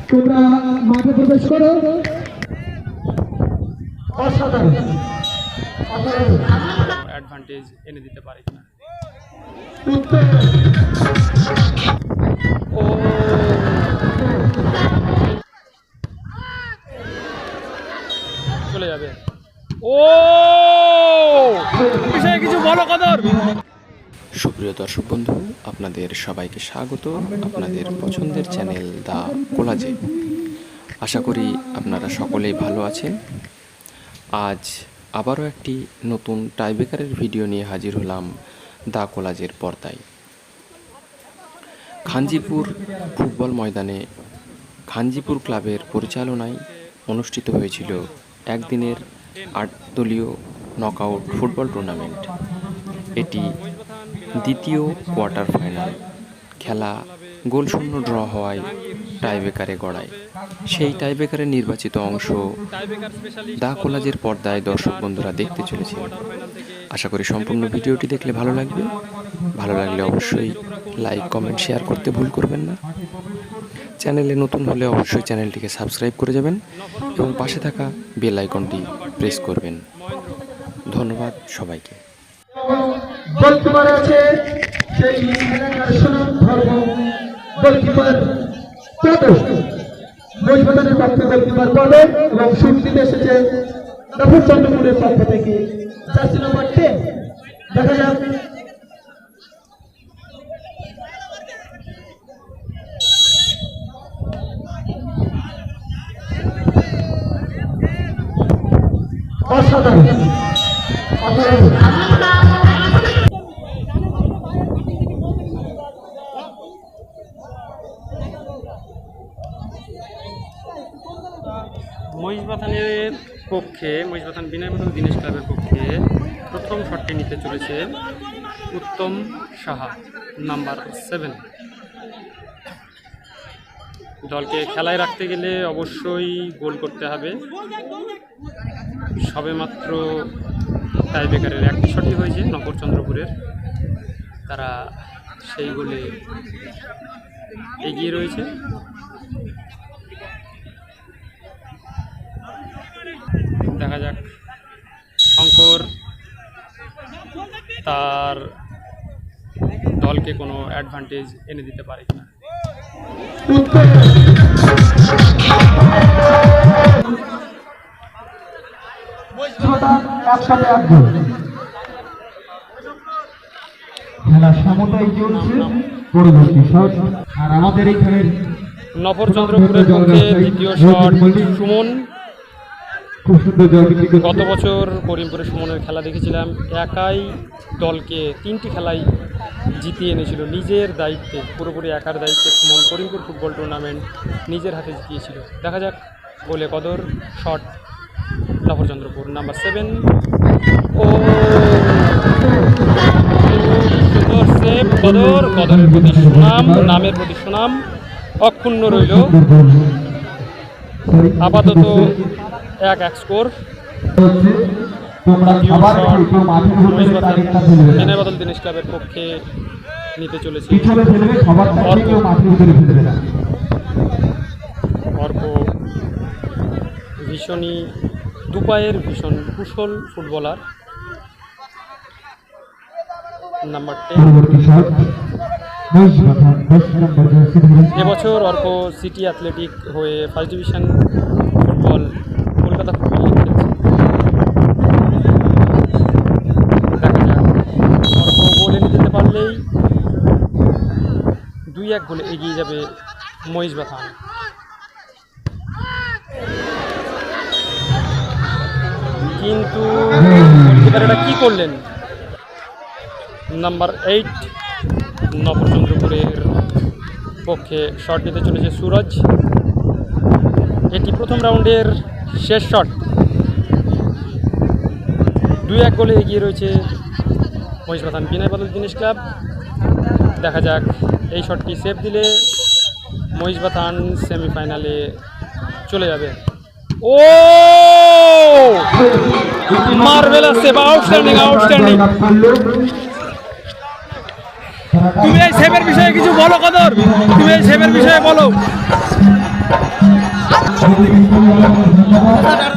তোমরা মাঠে প্রবেশ করো। অসাধারণ অ্যাডভান্টেজ এনে দিতে পারে কিনা। চলে যাবে। ও বিষয়ে কিছু বলো কদর। সুপ্রিয় দর্শক বন্ধু, আপনাদের সবাইকে স্বাগত আপনাদের পছন্দের চ্যানেল দ্য কোলাজে। আশা করি আপনারা সকলেই ভালো আছেন। আজ আবারও একটি নতুন টাইব্রেকারের ভিডিও নিয়ে হাজির হলাম দ্য কোলাজের পর্দায়। খানজিপুর ফুটবল ময়দানে খানজিপুর ক্লাবের পরিচালনায় অনুষ্ঠিত হয়েছিল একদিনের 8 দলীয় নকআউট ফুটবল টুর্নামেন্ট। এটি দ্বিতীয় কোয়ার্টার ফাইনাল। খেলা গোলশূন্য ড্র হওয়ায় টাইব্রেকারে গড়ায়। সেই টাইব্রেকারের নির্বাচিত অংশ দ্য কোলাজের পর্দায় দর্শক বন্ধুরা দেখতে চলেছে। আশা করি সম্পূর্ণ ভিডিওটি দেখলে ভালো লাগবে। ভালো লাগলে অবশ্যই লাইক, কমেন্ট, শেয়ার করতে ভুল করবেন না। চ্যানেলে নতুন হলে অবশ্যই চ্যানেলটিকে সাবস্ক্রাইব করে যাবেন এবং পাশে থাকা বেল আইকনটি প্রেস করবেন। ধন্যবাদ সবাইকে। গোলকিপার আছে সেই এলাকার সুনামধন্য গোলকিপার পদক, মহিলাদের পক্ষে গোলকিপার পদক এবং শুট দিতে এসেছে নবচন্দ্রপুরের পক্ষ থেকে জার্সি নম্বর 10। দেখা যাক অসাধারণ মহিষবাথানের পক্ষে মহিষবাথান বিনয় বাদল দীনেশ ক্লাবের পক্ষে প্রথম শটটি নিতে চলেছে উত্তম সাহা, নাম্বার 7। দলকে খেলায় রাখতে গেলে অবশ্যই গোল করতে হবে। সবেমাত্র টাইব্রেকারের একটি শটই হয়েছে নগরচন্দ্রপুরের, তারা সেই গোলে এগিয়ে রয়েছে। দেখা যাক শঙ্কর তার দলকে কোনো অ্যাডভান্টেজ এনে দিতে পারে কিনা। খেলা সমতাই চলছে। পরবর্তী শট আর আমাদের এখানে নগরচন্দ্রপুরের পক্ষে দ্বিতীয় শট সুমন। খুব সুন্দর জয়। গত বছর করিমপুরে সুমনের খেলা দেখেছিলাম, একাই দলকে 3টি খেলায় জিতিয়ে এনেছিল নিজের দায়িত্বে, পুরোপুরি একার দায়িত্বে সুমন করিমপুর ফুটবল টুর্নামেন্ট নিজের হাতে জিতিয়েছিল। দেখা যাক গোলে কদর শট নগরচন্দ্রপুর, নাম্বার 7। ও সুন্দর সেভ কদর। কদরের প্রতি সুনাম, নামের প্রতি সুনাম অক্ষুণ্ণ রইল। আপাতত 1-1 স্কোর। বিনয় বাদল দীনেশ ক্লাবের পক্ষে নিতে চলেছে অর্ক। ভীষণই দুপায়ের ভীষণ কুশল ফুটবলার, নাম্বার 10। এবছর অর্ক সিটি অ্যাথলেটিক হয়ে first division football Kolkata football league খেলছে। দেখা যাক অর্ক গোল এনে দিতে পারলেই 2-1 গোলে এগিয়ে যাবে মহিষবাথান। কিন্তু গোলকিপারেরা কি করলেন? নাম্বার 8 নগরচন্দ্রপুরের পক্ষে শট নিতে চলেছে সুরজ। এটি প্রথম রাউন্ডের শেষ শট। 2-1 গোলে এগিয়ে রয়েছে মহিষবাথান বিনয় বাদল দীনেশ ক্লাব। দেখা যাক এই শটটি সেভ দিলে মহিষবাথান সেমিফাইনালে চলে যাবে। ও মার্ভেলাস সেভ, আউটস্ট্যান্ডিং আউটস্ট্যান্ডিং। তুমি এই সেভের বিষয়ে কিছু বলো কদর, তুমি এই সেভের বিষয়ে বলো। ধন্যবাদ।